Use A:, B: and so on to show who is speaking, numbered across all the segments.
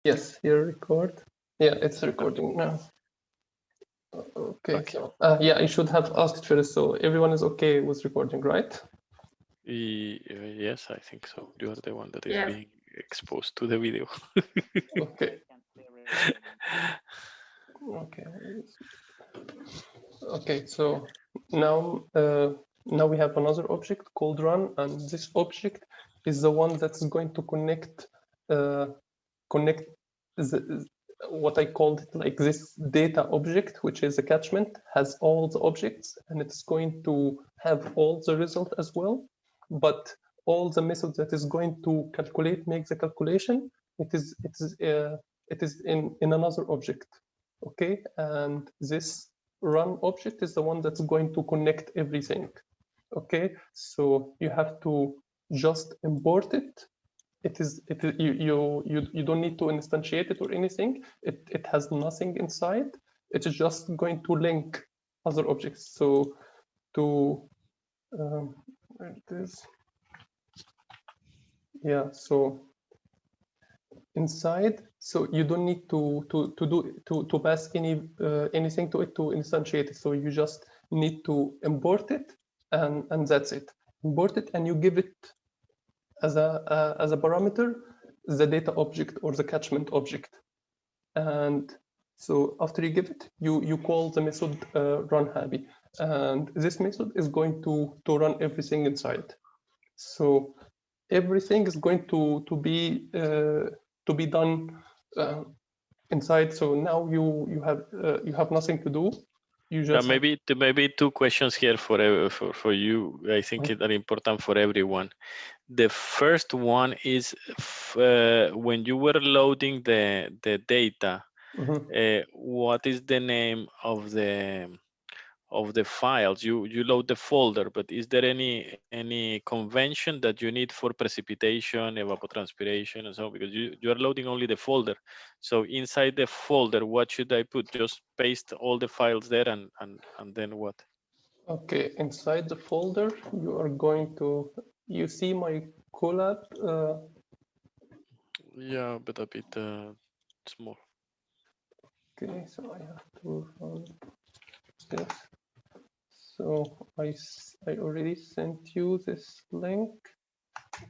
A: Yes, here record. Yeah, it's recording now. Okay, so yeah, I should have asked first. So everyone is okay with recording, right?
B: Yes, I think so. You are the one that is being exposed to the video.
A: Okay. Okay. Okay. So now, now we have another object called run, and this object is the one that's going to connect what I called it, like this data object, which is a catchment, has all the objects, and it's going to have all the result as well. But all the methods that is going to make the calculation, it is in another object. Okay, and this run object is the one that's going to connect everything. Okay, so you have to just import it. You don't need to instantiate it or anything. It has nothing inside. It's just going to link other objects. So to where it is, yeah. So inside, so you don't need to pass anything to it to instantiate it. So you just need to import it, and that's it. Import it, and you give it as a parameter the data object or the catchment object. And so after you give it, you call the method run Hapi, and this method is going to run everything inside. So everything is going to be done inside. So now you have nothing to do. You just
B: maybe two questions here for you. I think that are important for everyone. The first one is when you were loading the data, what is the name of the files? You load the folder, but is there any convention that you need for precipitation, evapotranspiration, and so on? Because you are loading only the folder. So inside the folder, what should I put? Just paste all the files there, and then what?
A: Okay, inside the folder, you are going to see my collab.
B: Yeah, but a bit small.
A: Okay, so I have to run this. So I already sent you this link.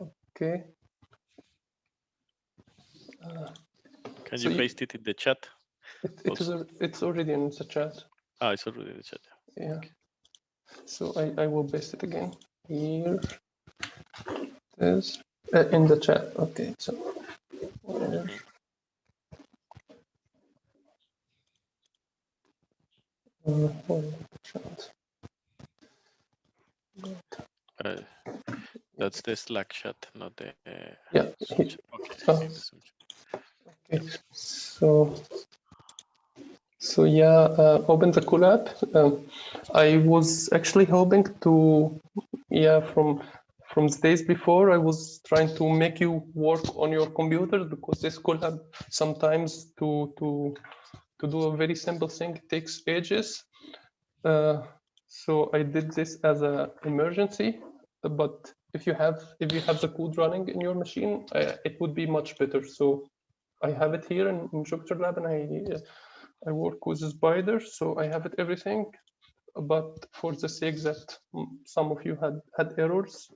A: Okay.
B: Can you paste it in the chat?
A: It's already in the chat.
B: Ah, it's already in the chat.
A: Yeah. Okay. So I will paste it again here. This in the chat. Okay. So.
B: That's the Slack chat, not the
A: yeah.
B: Zoom chat. Okay.
A: Okay. So yeah, open the collab. I was actually hoping to, from the days before, I was trying to make you work on your computer, because this collab sometimes to do a very simple thing takes ages. So I did this as an emergency, but if you have the code running in your machine, it would be much better. So I have it here in Jupyter Lab, and I work with Spider, so I have it everything. But for the sake that some of you had errors,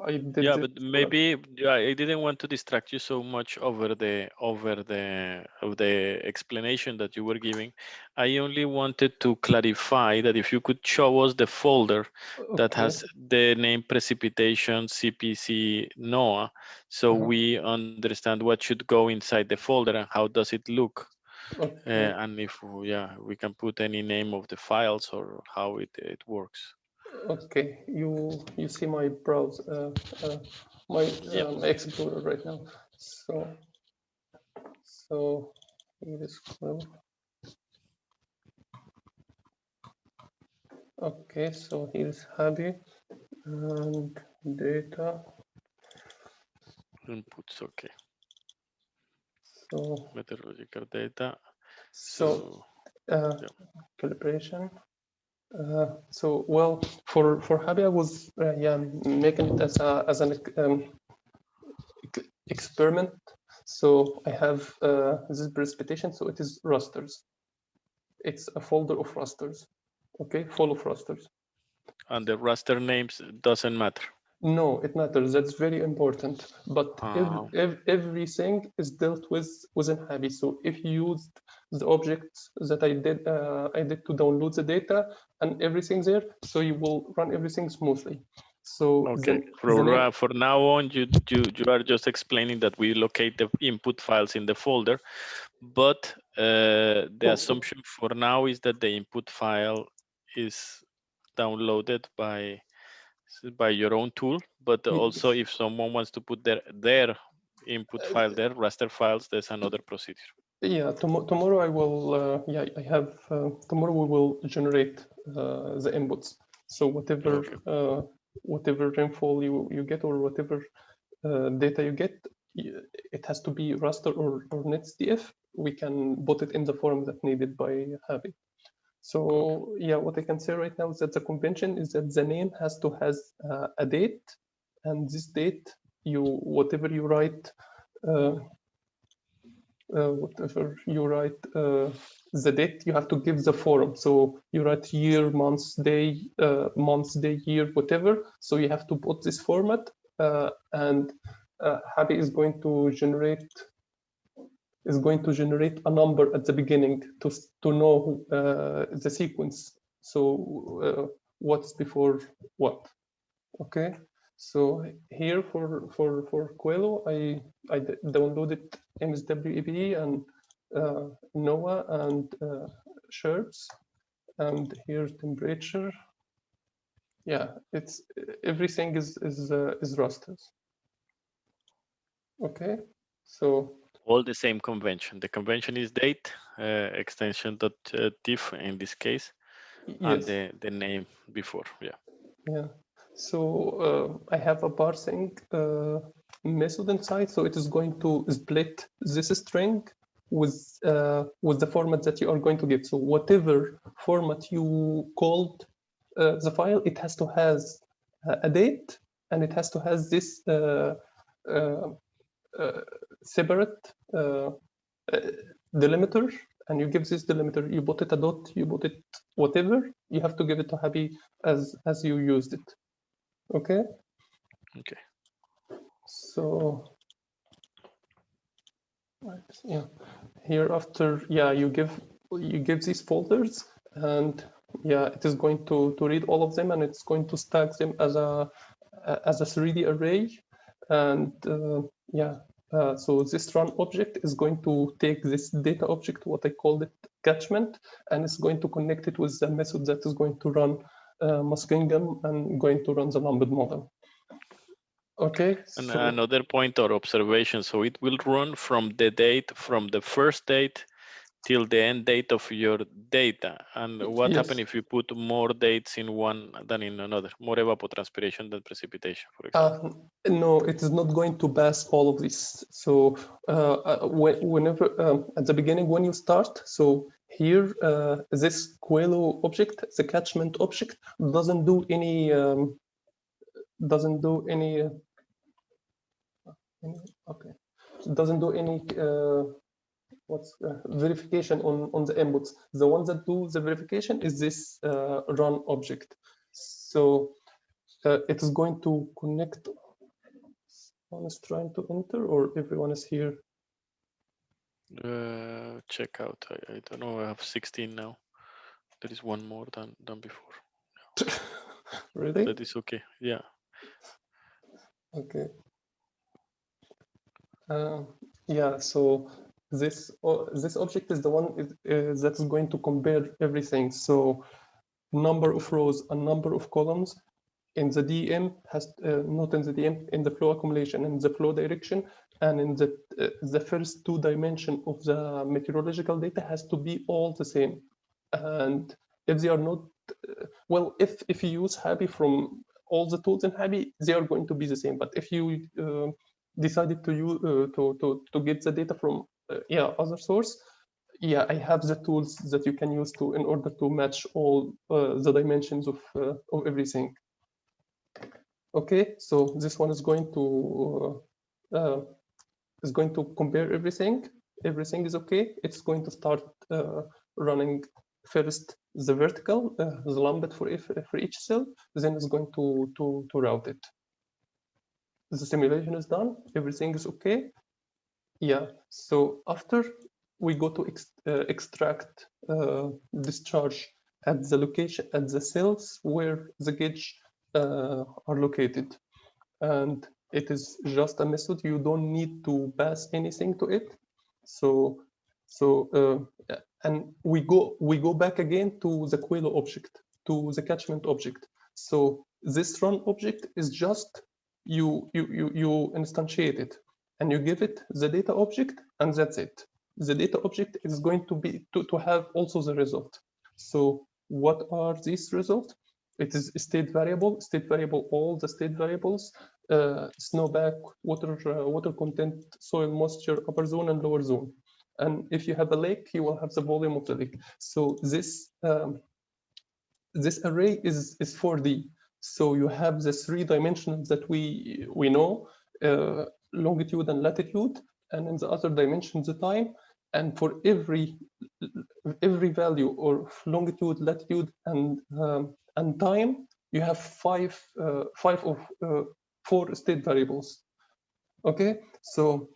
A: I did.
B: Yeah, but maybe I didn't want to distract you so much over the explanation that you were giving. I only wanted to clarify that if you could show us the folder that has the name precipitation CPC NOAA, so we understand what should go inside the folder and how does it look. And if we can put any name of the files or how it works.
A: Okay, you see my browser, my Explorer right now. So here is Chrome. Okay, so here's Hapi and data.
B: Inputs, okay.
A: So
B: meteorological data.
A: So calibration. So well, for Hapi, I was making it as an experiment. So I have this precipitation, so it is rasters. It's a folder of rasters, okay, full of rasters.
B: And the raster names doesn't matter.
A: No, it matters. That's very important. But everything is dealt with within Hapi. So if you used the objects that I did to download the data and everything there, so you will run everything smoothly. So
B: okay, for now on, you are just explaining that we locate the input files in the folder, but the assumption for now is that the input file is downloaded by your own tool, but also if someone wants to put their input file there, raster files, there's another procedure.
A: Yeah, tomorrow I will. I have. Tomorrow we will generate the inputs. So whatever whatever rainfall you get or whatever data you get, it has to be raster or netsdf. We can put it in the form that needed by Hapi. So yeah, what I can say right now is that the convention is that the name has to has a date, and this date whatever you write. Whatever you write the date, you have to give the form. So you write year, months, day, year, whatever. So you have to put this format, and Hapi is going to generate a number at the beginning to know the sequence. So what's before what? Okay. So here for Quello, I downloaded MSWEPE and NOAA and Sherps, and here temperature. Yeah, it's everything is rasters. Okay, so
B: all the same convention. The convention is date extension.diff in this case,
A: yes.
B: and the name before.
A: Yeah. So I have a parsing method inside, so it is going to split this string with the format that you are going to get. So whatever format you called the file, it has to has a date, and it has to has this separate delimiter, and you give this delimiter. You put it a dot, you put it whatever. You have to give it to Hapi as you used it. Okay.
B: Okay.
A: So yeah, here after you give these folders, and yeah, it is going to read all of them, and it's going to stack them as a 3D array, and so this run object is going to take this data object, what I called it catchment, and it's going to connect it with the method that is going to run Muskingum and going to run the numbed model. Okay.
B: And another point or observation. So it will run from the first date till the end date of your data. And what happens if you put more dates in one than in another? More evapotranspiration than precipitation, for example.
A: No, it is not going to pass all of this. So whenever at the beginning when you start, so here this Quello object, the catchment object, doesn't do any verification on the inputs. The one that do the verification is this run object. So it is going to connect. Someone is trying to enter, or everyone is here?
B: Check out. I don't know. I have 16 now. There is one more than before.
A: Really?
B: That is okay. Yeah.
A: Okay. Yeah. So this object is the one that is going to compare everything. So number of rows and number of columns in the DM has not in the DM, in the flow accumulation, in the flow direction, and in the first 2 dimensions of the meteorological data has to be all the same. And if they are not, well, if you use Hapi from all the tools in Hapi, they are going to be the same. But if you decided to use to get the data from other source, I have the tools that you can use in order to match all the dimensions of everything. Okay, so this one is going to is going to compare everything. Everything is okay. It's going to start running first the vertical, the lambda for each cell. Then it's going to route it. The simulation is done. Everything is okay. Yeah. So after we go to extract discharge at the location, at the cells where the gauge are located, and it is just a method. You don't need to pass anything to it. And we go back again to the Quelo object, to the catchment object. So this run object is just you instantiate it and you give it the data object, and that's it. The data object is going to be to have also the result. So what are these results? It is a state variable, all the state variables, snowpack, water content, soil moisture, upper zone and lower zone. And if you have a lake, you will have the volume of the lake. So this this array is 4D. So you have the 3 dimensions that we know, longitude and latitude, and in the other dimension the time. And for every value of longitude, latitude, and time, you have 5 of 4 state variables. Okay, so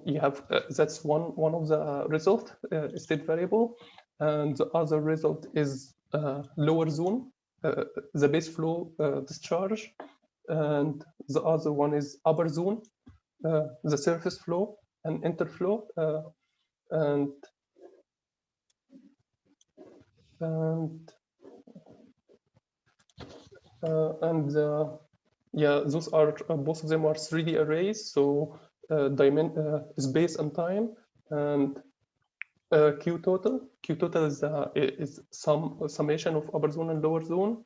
A: you have that's one of the result, state variable, and the other result is lower zone, the base flow discharge, and the other one is upper zone, the surface flow and interflow, and yeah, those are both of them are 3D arrays. So space and time, and Q total. Q total is summation of upper zone and lower zone,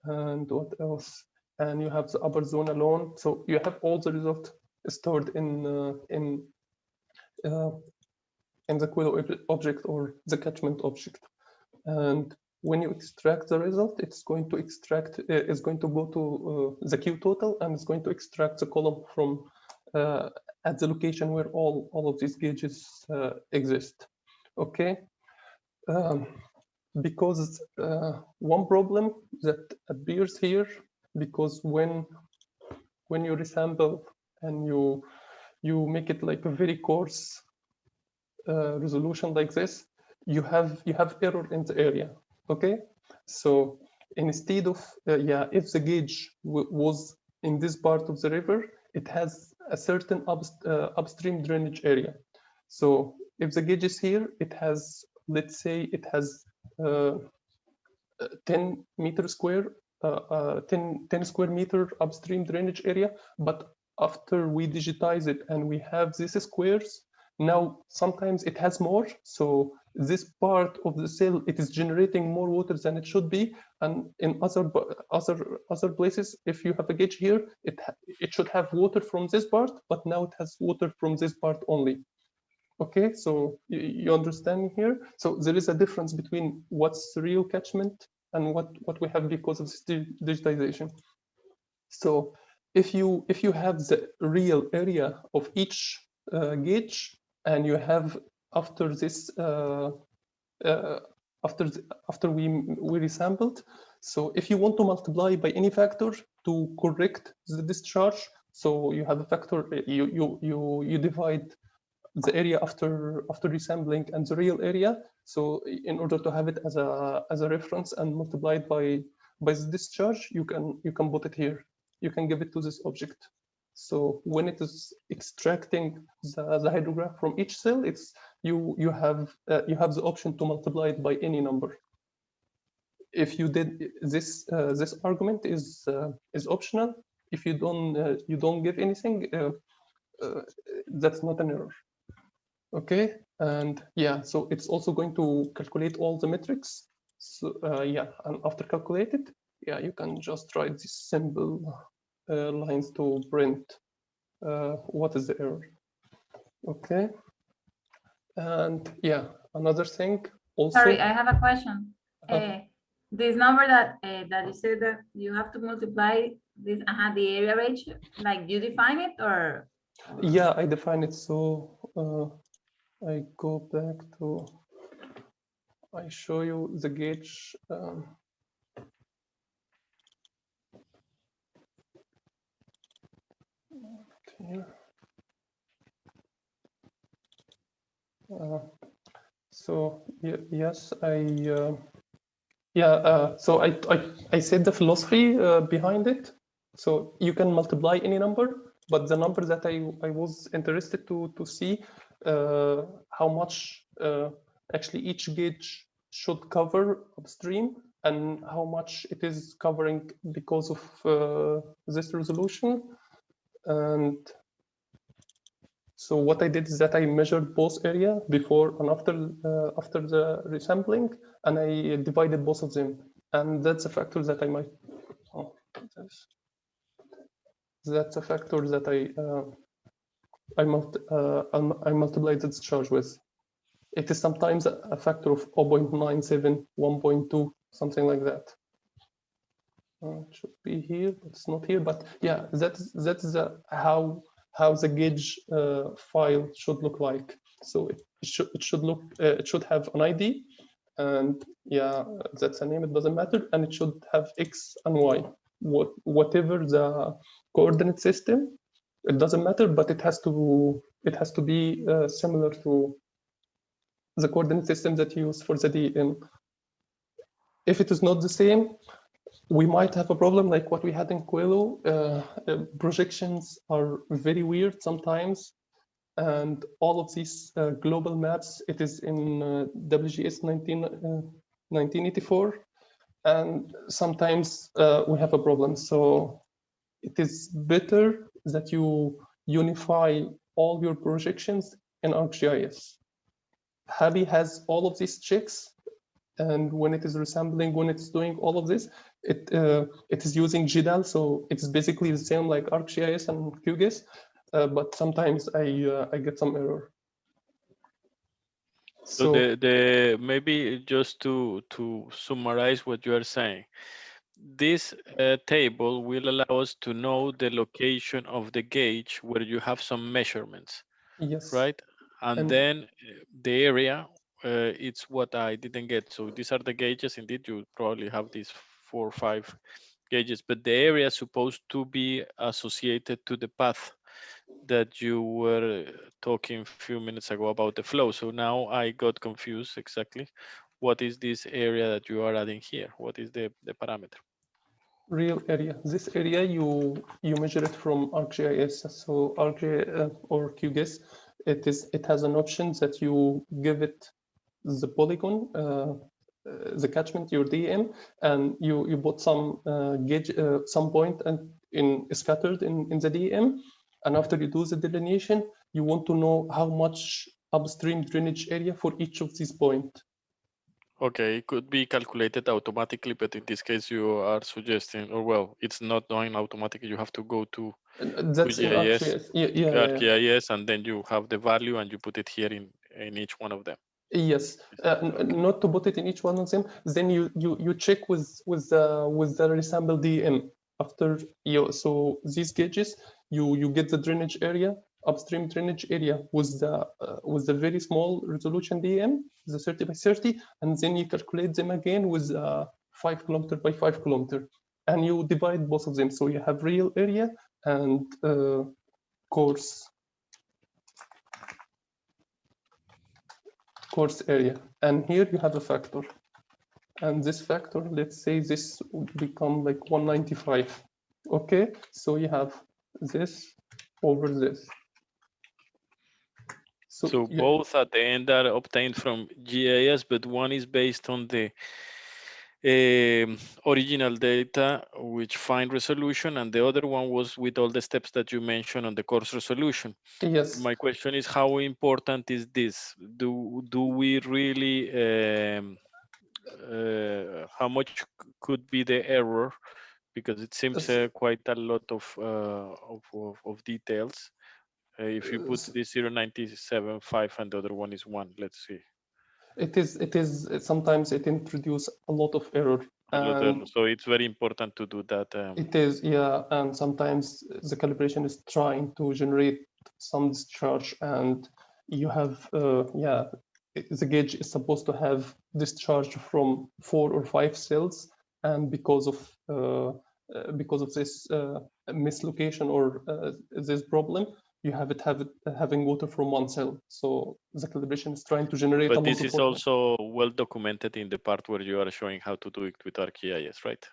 A: and what else? And you have the upper zone alone. So you have all the results stored in the Quelo object or the catchment object. And when you extract the result, it's going to extract. It's going to go to the Q total, and it's going to extract the column from at the location where all of these gauges exist. Okay. Because one problem that appears here, because when you resample and you make it like a very coarse resolution like this, you have error in the area. Okay, so instead of if the gauge was in this part of the river, it has a certain upstream drainage area. So if the gauge is here, it has, let's say it has 10 meter square, 10 square meter upstream drainage area. But after we digitize it and we have these squares, now sometimes it has more. So this part of the cell, it is generating more water than it should be. And in other places, if you have a gauge here, it should have water from this part, but now it has water from this part only. Okay, so you understand here? So there is a difference between what's real catchment and what we have because of this digitization. So if you have the real area of each gauge, and you have after this after we resampled, so if you want to multiply by any factor to correct the discharge, so you have a factor, you divide the area after resampling and the real area. So in order to have it as a reference and multiply it by the discharge, you can put it here. You can give it to this object. So when it is extracting the hydrograph from each cell, it's you have the option to multiply it by any number. If you did this, this argument is optional. If you don't give anything, that's not an error. Okay, and yeah, so it's also going to calculate all the metrics. So yeah, and after calculated, yeah, you can just write these simple lines to print what is the error. Okay, and yeah, another thing also.
C: Sorry, I have a question. This number that you said that you have to multiply this the area ratio, like you define it, or
A: Yeah, I define it. So I go back to, I show you the gauge. Here. So yes, so I said the philosophy behind it. So you can multiply any number, but the number that I was interested to see how much actually each gauge should cover upstream and how much it is covering because of this resolution. And so what I did is that I measured both area before and after the resampling, and I divided both of them. And that's a factor that I might. Oh, that's a factor that I multiplied the charge with. It is sometimes a factor of 0.97, 1.2, something like that. It should be here, but it's not here. But yeah, that's how the gauge file should look like. So it should have an ID, and yeah, that's a name. It doesn't matter, and it should have X and Y. Whatever the coordinate system, it doesn't matter, but it has to be similar to the coordinate system that you use for the DM. If it is not the same, we might have a problem like what we had in Coelho. Projections are very weird sometimes, and all of these global maps, it is in WGS 1984, and sometimes we have a problem. So it is better that you unify all your projections in ArcGIS. Hapi has all of these checks, and when it is resembling, when it's doing all of this, it is using GDAL, so it's basically the same like ArcGIS and QGIS, but sometimes I get some error.
B: So the maybe just to summarize what you are saying, this table will allow us to know the location of the gauge where you have some measurements.
A: Yes.
B: Right, and then the area, it's what I didn't get. So these are the gauges. Indeed, you probably have these 4 or 5 gauges, but the area is supposed to be associated to the path that you were talking a few minutes ago about the flow. So now I got confused exactly. What is this area that you are adding here? What is the parameter?
A: Real area. This area you measure it from ArcGIS. So ArcGIS or QGIS, it has an option that you give it the polygon, the catchment, your DM, and you put some gauge, some point and scattered in the DM, and after you do the delineation, you want to know how much upstream drainage area for each of these points.
B: Okay, it could be calculated automatically, but in this case, you are suggesting, or well, it's not done automatically. You have to go to
A: That's in ArcGIS.
B: ArcGIS, and then you have the value, and you put it here in each one of them.
A: Yes, not to put it in each one of them. Then you check with the resample DM after you. So these gauges, you get the drainage area, upstream drainage area with the very small resolution DM, the 30 by 30, and then you calculate them again with 5 kilometer by 5 kilometer, and you divide both of them. So you have real area and coarse area, and here you have a factor, and this factor, let's say this would become like 195. Okay, so you have this over this.
B: So both at the end are obtained from GIS, but one is based on the original data, which fine resolution, and the other one was with all the steps that you mentioned on the coarse resolution.
A: Yes.
B: My question is, how important is this? Do we really, how much could be the error? Because it seems quite a lot of details. If you put this 0.97.5 and the other one is 1, let's see.
A: It is sometimes it introduces a lot of error.
B: So it's very important to do that.
A: It is, yeah, and sometimes the calibration is trying to generate some discharge, and you have the gauge is supposed to have discharge from 4 or 5 cells, and because of this mislocation or this problem, you have it having water from 1 cell. So the calibration is trying to generate.
B: But this is also well documented in the part where you are showing how to do it with ArcGIS, right?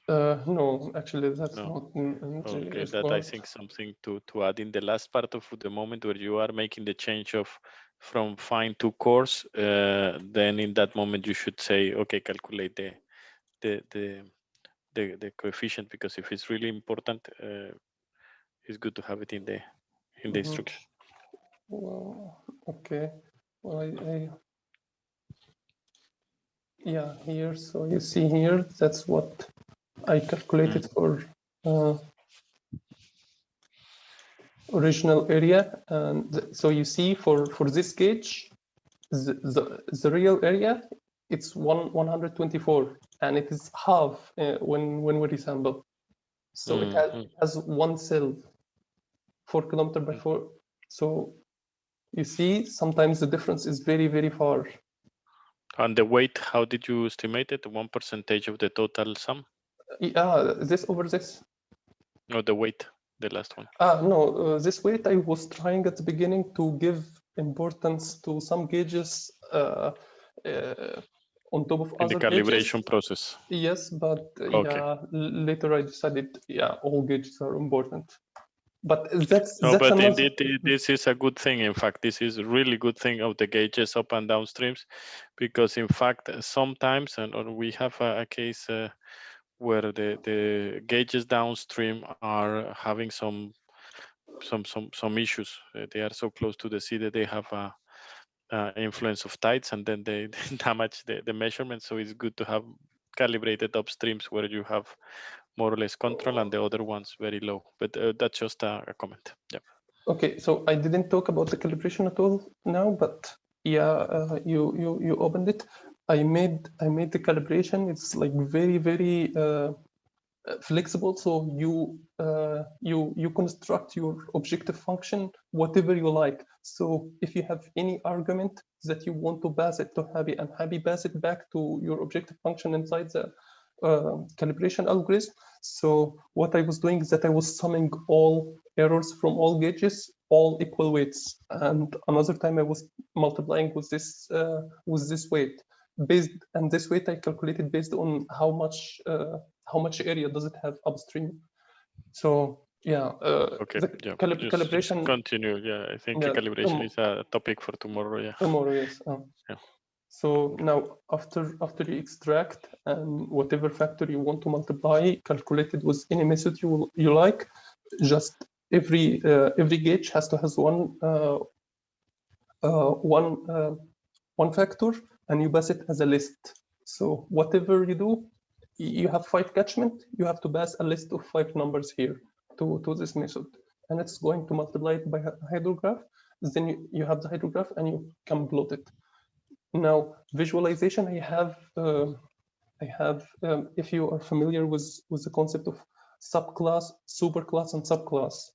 A: No, actually, that's not
B: okay. That I think something to add in the last part of the moment where you are making the change from fine to coarse. Then in that moment you should say, okay, calculate the coefficient, because if it's really important, it's good to have it in the instruction.
A: Well, okay. Well, yeah, here. So you see here, that's what I calculated for original area. And so you see for this gauge, the real area, it's 124, and it is half when we resample. So it has 1 cell, 4 kilometer by 4. So you see, sometimes the difference is very, very far.
B: And the weight, how did you estimate it? 1% of the total sum?
A: Yeah, this over this.
B: No, the weight, the last one.
A: No, this weight I was trying at the beginning to give importance to some gauges on top of other
B: the calibration
A: gauges.
B: Process.
A: Yes, but
B: Okay.
A: yeah, later I decided, yeah, all gauges are important. But that's
B: but
A: another...
B: indeed, this is a good thing. In fact, this is a really good thing of the gauges up and down streams, because in fact, sometimes, and we have a case where the gauges downstream are having some issues. They are so close to the sea that they have a influence of tides, and then they damage the measurement. So it's good to have calibrated upstreams where you have more or less control, and the other ones very low. But that's just a comment. Yeah.
A: Okay, so I didn't talk about the calibration at all now, but yeah, you opened it. I made the calibration. It's like very, very flexible. So you construct your objective function whatever you like. So if you have any argument that you want to pass it to Hapi, and Hapi pass it back to your objective function inside the calibration algorithm. So what I was doing is that I was summing all errors from all gauges, all equal weights, and another time I was multiplying with this weight. And this weight I calculated based on how much area does it have upstream. So yeah,
B: okay.
A: Calibration.
B: Just continue. Yeah, I think the calibration is a topic for tomorrow. Yeah.
A: Tomorrow, yes.
B: Yeah.
A: So now, after you extract and whatever factor you want to multiply, calculate it with any method you like. Just every gauge has to have one factor, and you pass it as a list. So whatever you do, you have 5 catchment, you have to pass a list of 5 numbers here to this method, and it's going to multiply it by hydrograph. Then you have the hydrograph and you can plot it. Now, visualization, I have if you are familiar with the concept of subclass, superclass, and subclass.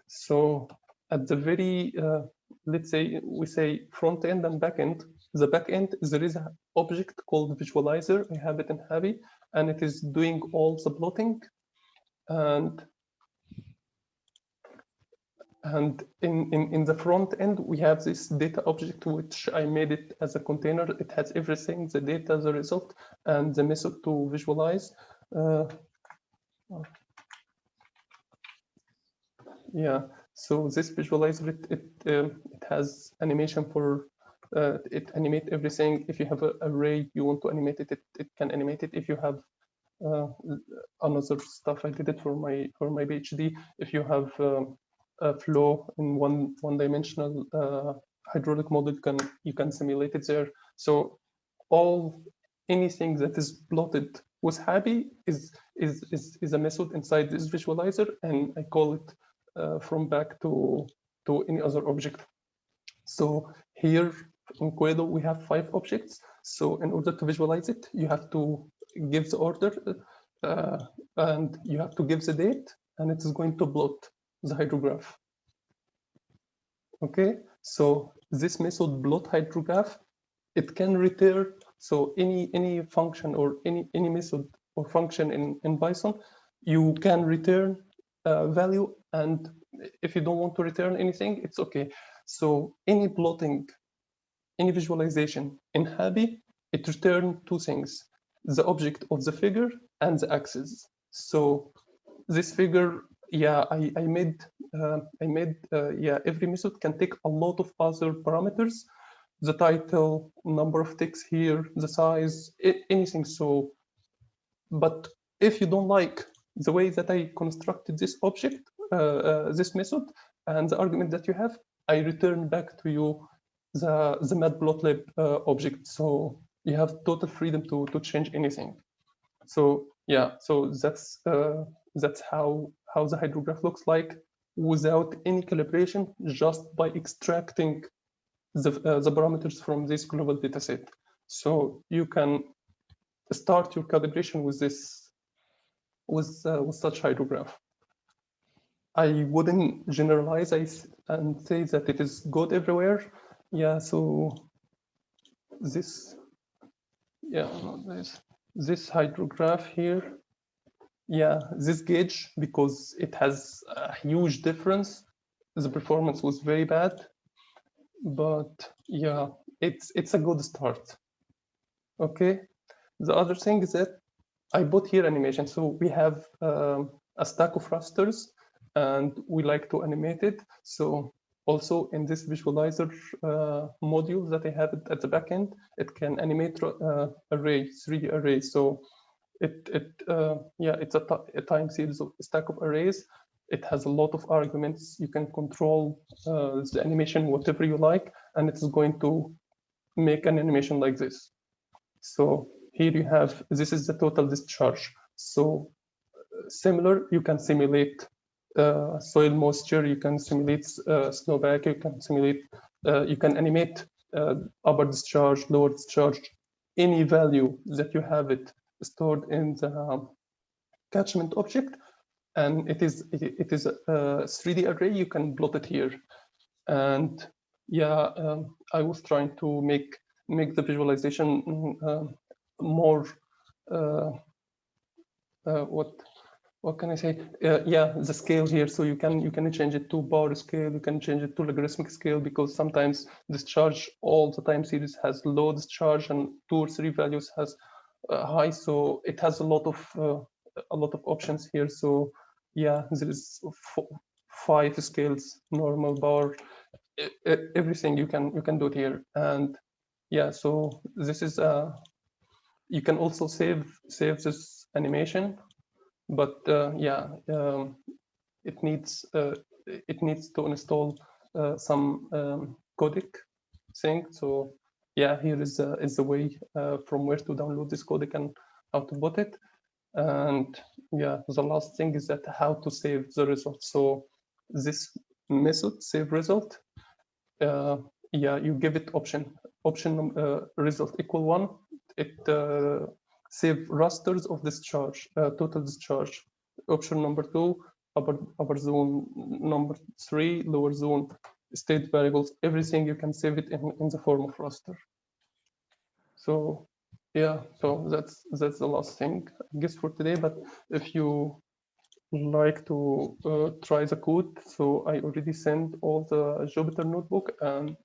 A: So at the very, let's say we say front end and back end. The back end, there is an object called visualizer. I have it in Hapi, and it is doing all the plotting. And in the front end, we have this data object, which I made it as a container. It has everything, the data, the result, and the method to visualize. Yeah, so this visualizer, it has animation for, it animate everything. If you have an array, you want to animate it, it can animate it. If you have another stuff, I did it for my PhD. If you have a flow in one dimensional hydraulic model, you can simulate it there. So anything that is plotted with Hapi is a method inside this visualizer, and I call it from back to any other object. So here in Quedo we have 5 objects. So in order to visualize it, you have to give the order and you have to give the date, and it is going to plot the hydrograph. Okay, so this method plot hydrograph, it can return, so any function or any method or function in Python, you can return value, and if you don't want to return anything, it's okay. So any plotting, any visualization in Hapi, it returns two things: the object of the figure and the axis. So this figure, yeah, I made yeah, every method can take a lot of other parameters, the title, number of ticks here, the size, anything. So, but if you don't like the way that I constructed this object, this method, and the argument that you have, I return back to you the matplotlib object. So you have total freedom to change anything. So yeah, so that's how the hydrograph looks like without any calibration, just by extracting the parameters from this global dataset. So you can start your calibration with this, with such hydrograph. I wouldn't generalize and say that it is good everywhere. Yeah, so this, yeah, this hydrograph here, yeah, this gauge, because it has a huge difference, the performance was very bad, but yeah, it's a good start. Okay, the other thing is that I put here animation. So we have a stack of rasters and we like to animate it. So also in this visualizer module that I have at the backend, it can animate array, 3D array. So yeah, it's a time series of a stack of arrays. It has a lot of arguments. You can control the animation whatever you like, and it's going to make an animation like this. So here you have, this is the total discharge. So similar, you can simulate soil moisture, you can simulate snowpack, you can simulate, you can animate upper discharge, lower discharge, any value that you have it stored in the catchment object, and it is a 3D array. You can plot it here, and yeah, I was trying to make the visualization more what can I say? Yeah, the scale here. So you can change it to bar scale. You can change it to logarithmic scale, because sometimes discharge all the time series has low discharge and 2 or 3 values has high. So it has a lot of options here. So yeah, there is 5 scales: normal, bar, everything you can do it here. And yeah, so this is you can also save this animation, but yeah, it needs to install some codec thing. So yeah, here is the way from where to download this codec and how to put it. And yeah, the last thing is that how to save the result. So this method, save result, yeah, you give it option result equal 1. It save rasters of discharge, total discharge. Option number 2, upper zone. Number 3, lower zone. State variables, everything you can save it in the form of raster. So yeah, so that's the last thing, I guess, for today. But if you like to try the code, so I already sent all the Jupyter notebook, and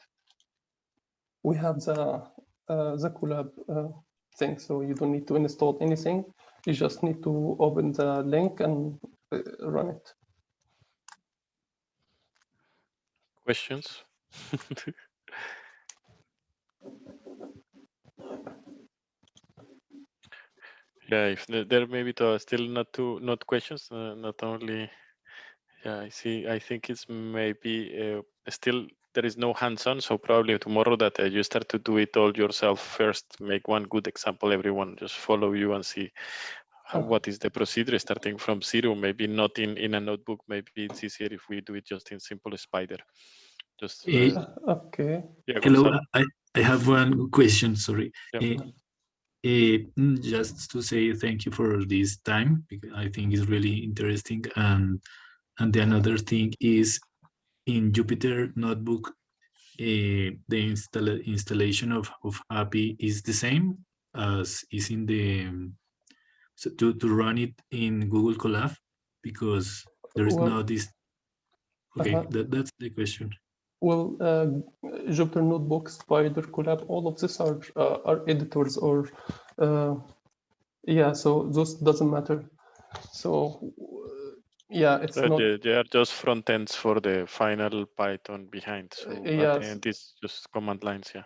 A: we have the collab thing. So you don't need to install anything. You just need to open the link and run it.
B: Questions? Yeah, if there may be still not questions, not only. Yeah, I see. I think it's maybe still there is no hands-on, so probably tomorrow that you start to do it all yourself first. Make one good example. Everyone just follow you and see what is the procedure starting from zero. Maybe not in a notebook. Maybe it's easier if we do it just in simple Spider. Just
A: okay.
B: Yeah,
D: hello,
B: Gonzalo?
D: I have one question. Sorry.
B: Yeah.
D: Just to say thank you for this time, because I think it's really interesting. And the another thing is, in Jupyter Notebook, the installation of Hapi is the same as is in the so to run it in Google Colab, because there is
A: Well,
D: no this. Okay, that's the question.
A: Well, Jupyter Notebook, Spider, Collab, all of these are editors, or yeah, so those doesn't matter. So yeah, it's not.
B: They are just front ends for the final Python behind. So at the
A: Yes.
B: end, it's just command lines. Yeah.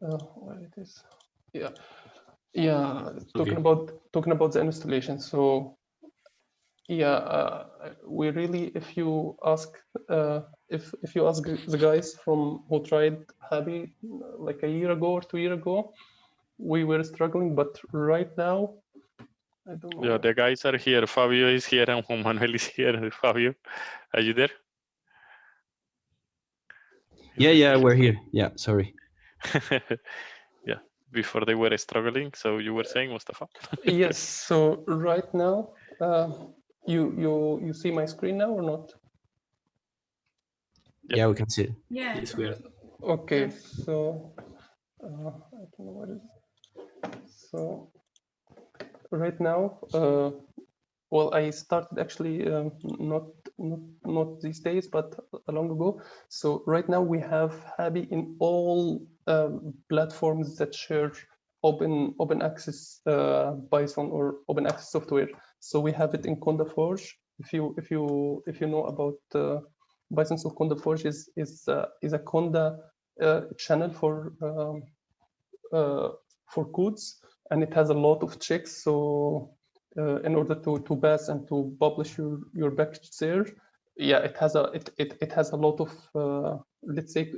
A: Where it is? Yeah, yeah.
D: Okay.
A: Talking about the installation. So yeah, we really, if you ask the guys from who tried Happy like a year ago or 2 years ago, we were struggling, but right now, I don't know.
B: Yeah, the guys are here. Fabio is here and Juan Manuel is here. Fabio, are you there?
E: Yeah, we're here. Yeah, sorry.
B: Yeah, before they were struggling. So you were saying, Mustafa?
A: Yes. So right now, you see my screen now or not?
E: Yeah, we can see it.
C: Yeah.
D: Yes, we are.
A: Okay.
C: Yes.
A: So I don't know what it is. So right now, well, I started actually not these days, but long ago. So right now we have Happy in all platforms that share open access Python or open access software. So we have it in CondaForge. If you know about Python, so CondaForge is a Conda channel for codes, and it has a lot of checks. So in order to pass and to publish your package there, yeah, it has a lot of let's say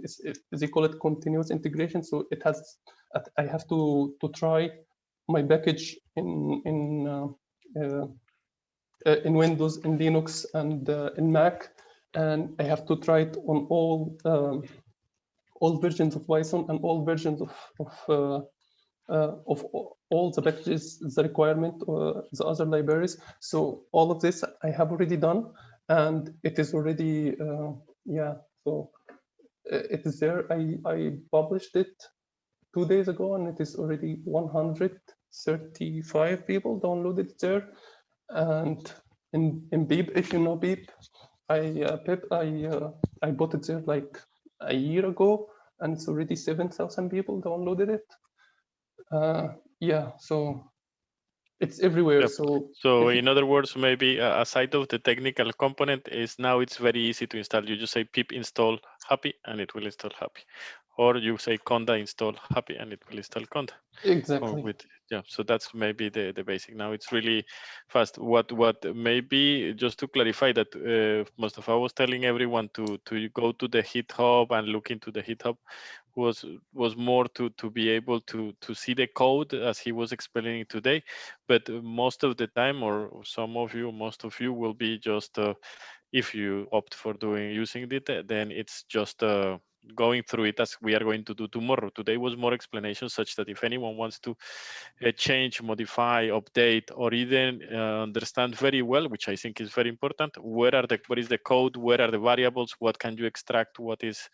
A: they call it continuous integration. So it has, I have to try my package in Windows, in Linux, and in Mac, and I have to try it on all versions of Python and all versions of all the packages, the requirement, the other libraries. So all of this I have already done, and it is already, yeah, so it is there. I published it 2 days ago, and it is already 135 people downloaded it there. And in Beep, if you know Beep, I bought it there like a year ago, and it's already 7,000 people downloaded it. Yeah, so it's everywhere.
B: Yep.
A: So
B: In other words, maybe aside of the technical component, is now it's very easy to install. You just say pip install Happy and it will install Happy, or you say Conda install Happy and it will install Conda.
A: exactly.
B: Yeah, so that's maybe the basic. Now it's really fast. What maybe just to clarify that Mustafa was telling everyone to go to the GitHub and look into the GitHub was more to be able to see the code as he was explaining today. But most of the time, or most of you will be just if you opt for using it, then it's just going through it as we are going to do tomorrow. Today was more explanation, such that if anyone wants to change, modify, update, or even understand very well, which I think is very important, what is the code, where are the variables, what can you extract, what is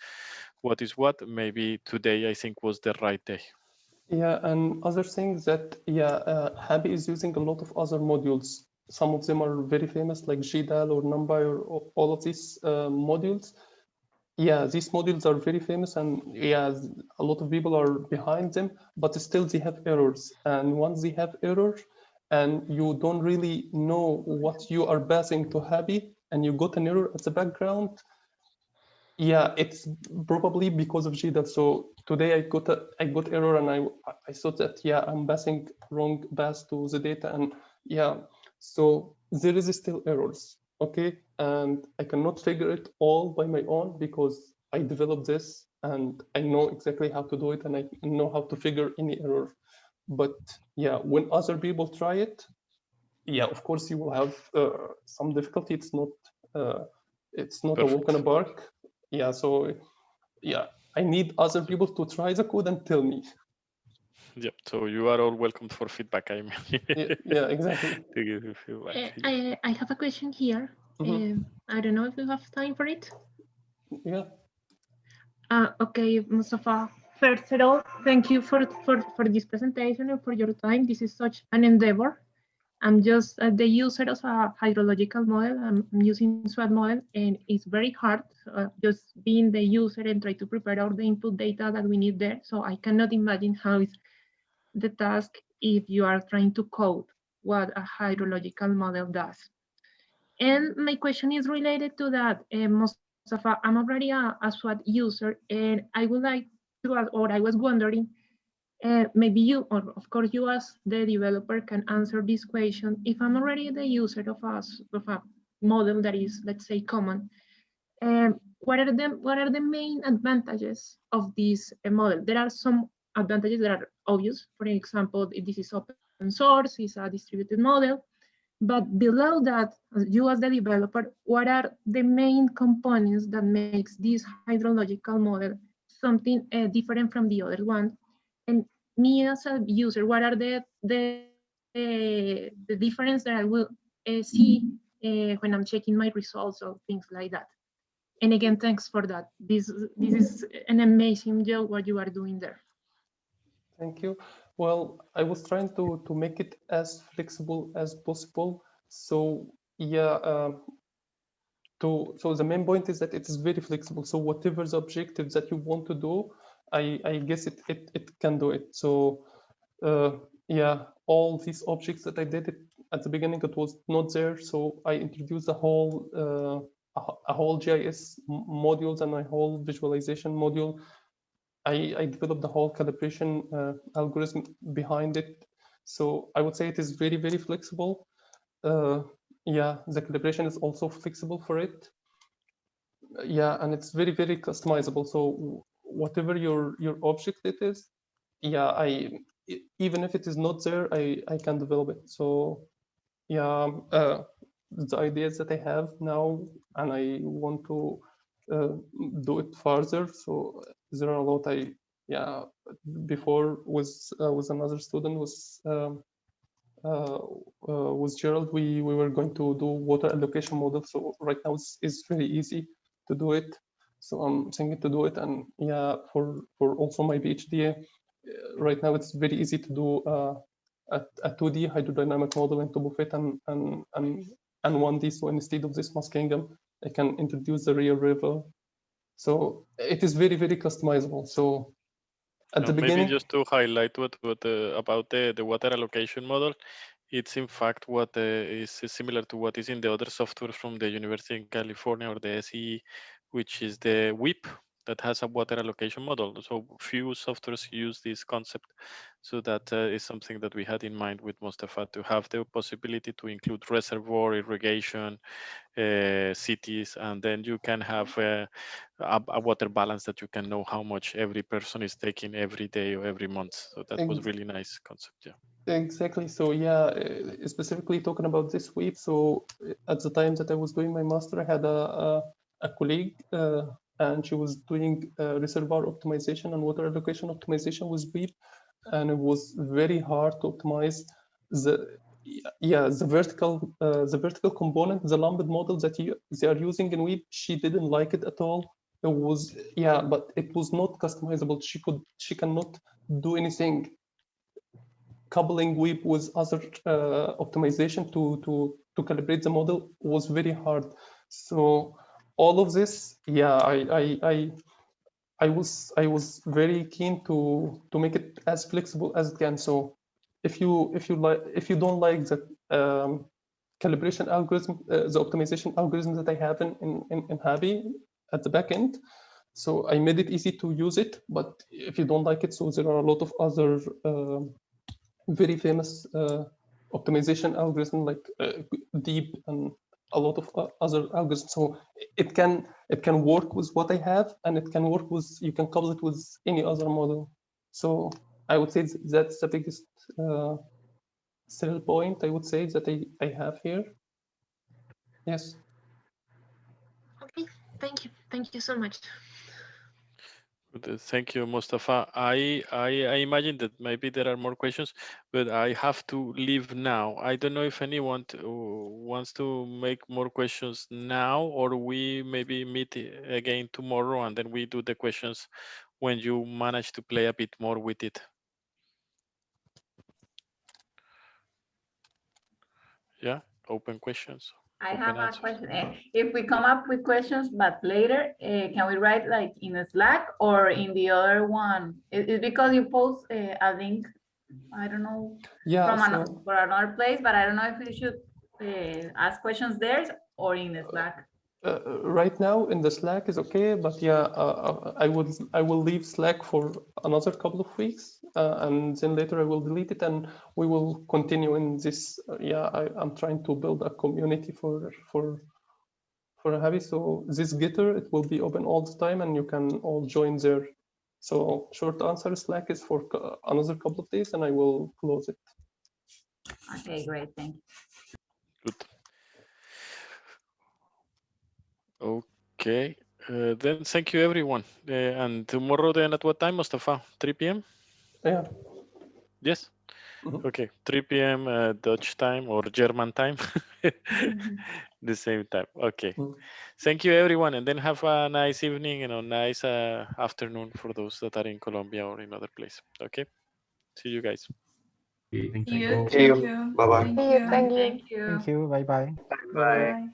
B: what, maybe today I think was the right day.
A: Yeah, and other things that, yeah, Happy is using a lot of other modules. Some of them are very famous, like GDAL or NumPy, or all of these modules. Yeah, these modules are very famous, and yeah, a lot of people are behind them, but still they have errors. And once they have errors, and you don't really know what you are passing to Happy, and you got an error at the background, yeah, it's probably because of GDAL. So today I got error, and I thought that, yeah, I'm passing wrong pass to the data, and yeah, so there is still errors. Okay, and I cannot figure it all by my own, because I developed this and I know exactly how to do it, and I know how to figure any error. But yeah, when other people try it, yeah, of course you will have some difficulty. It's not
B: Perfect.
A: a walk in a park. Yeah, so yeah, I need other people to try the code and tell me.
B: Yeah, so you are all welcome for feedback. I mean,
A: yeah, exactly.
B: To give you feedback.
F: I have a question here.
A: Mhm.
F: I don't know if you have time for it.
A: Yeah.
F: Okay, Mustafa. First of all, thank you for this presentation and for your time. This is such an endeavor. I'm just the user of a hydrological model. I'm using SWOT model, and it's very hard just being the user and try to prepare all the input data that we need there. So I cannot imagine how is the task if you are trying to code what a hydrological model does. And my question is related to that. Mustafa, I'm already a SWOT user, and I would like to ask, or I was wondering, maybe you, or of course you as the developer can answer this question. If I'm already the user of a model that is, let's say, common, what are the main advantages of this model? There are some advantages that are obvious. For example, if this is open source, it's a distributed model. But below that, you as the developer, what are the main components that makes this hydrological model something different from the other one? And me as a user, what are the difference that I will see when I'm checking my results or things like that? And again, thanks for that. This is an amazing job what you are doing there.
A: Thank you. Well, I was trying to make it as flexible as possible. So yeah, so the main point is that it is very flexible. So whatever the objective that you want to do, I guess it can do it. So yeah, all these objects that I did at the beginning, it was not there. So I introduced a whole GIS modules and a whole visualization module. I developed the whole calibration algorithm behind it. So I would say it is very, very flexible. Yeah, the calibration is also flexible for it. Yeah, and it's very, very customizable. So whatever your object it is, yeah, even if it is not there, I can develop it. So yeah, the ideas that I have now, and I want to do it further. So there are a lot. Before with another student with Gerald, we were going to do water allocation model. So right now it's very easy to do it. So I'm thinking to do it, and yeah, for also my PhD, right now it's very easy to do a 2D hydrodynamic model on top of it, and 1D. So instead of this Muskingum, I can introduce the real river. So it is very, very customizable. So at the beginning,
B: maybe just to highlight what about the water allocation model, it's in fact what is similar to what is in the other software from the University in California or the SE, which is the WIP that has a water allocation model. So few softwares use this concept. So that is something that we had in mind with Mustafa, to have the possibility to include reservoir, irrigation, cities, and then you can have a water balance that you can know how much every person is taking every day or every month. So that was really nice concept. Yeah.
A: Exactly. So yeah, specifically talking about this week. So at the time that I was doing my master, I had a colleague, and she was doing reservoir optimization and water allocation optimization with WEAP, and it was very hard to optimize the vertical component, the lambda model that they are using in WEAP. She didn't like it at all. It was but it was not customizable. She cannot do anything coupling WEAP with other optimization to calibrate the model was very hard. So all of this, I was very keen to make it as flexible as it can. So if you don't like the calibration algorithm, the optimization algorithm that I have in Hapi at the back end, so I made it easy to use it. But if you don't like it, so there are a lot of other very famous optimization algorithm like Deep and a lot of other algorithms. So it can work with what I have, and it can work with, you can couple it with any other model. So I would say that's the biggest sell point, I would say, that I have here. Yes.
F: Okay, thank you so much.
B: Thank you, Mustafa. I imagine that maybe there are more questions, but I have to leave now. I don't know if anyone wants to make more questions now, or we maybe meet again tomorrow and then we do the questions when you manage to play a bit more with it. Yeah, open questions.
C: I
B: open
C: have a
B: answers.
C: question. If we come up with questions, but later, can we write like in a Slack or in the other one? It's because you post a link, I don't know,
A: Yeah,
C: from for another place, but I don't know if we should ask questions there or in the Slack.
A: Right now in the Slack is okay, but yeah, I will leave Slack for another couple of weeks, and then later I will delete it, and we will continue in this. Yeah, I'm trying to build a community for Hapi. So this Gitter, it will be open all the time, and you can all join there. So short answer, Slack is for another couple of days, and I will close it.
C: Okay, great, thank you.
B: Good. Okay, then thank you everyone. And tomorrow then at what time, Mustafa? 3 p.m.?
A: Yeah.
B: Yes. Okay, 3 p.m. Dutch time or German time. The same time. Okay. Thank you everyone, and then have a nice evening and a nice afternoon for those that are in Colombia or in other place. Okay. See you guys.
E: Thank
G: You
E: you.
G: too. Thank you.
H: Bye-bye.
G: Thank
C: Thank
G: you.
C: you.
H: Thank you. Bye-bye.
G: Bye.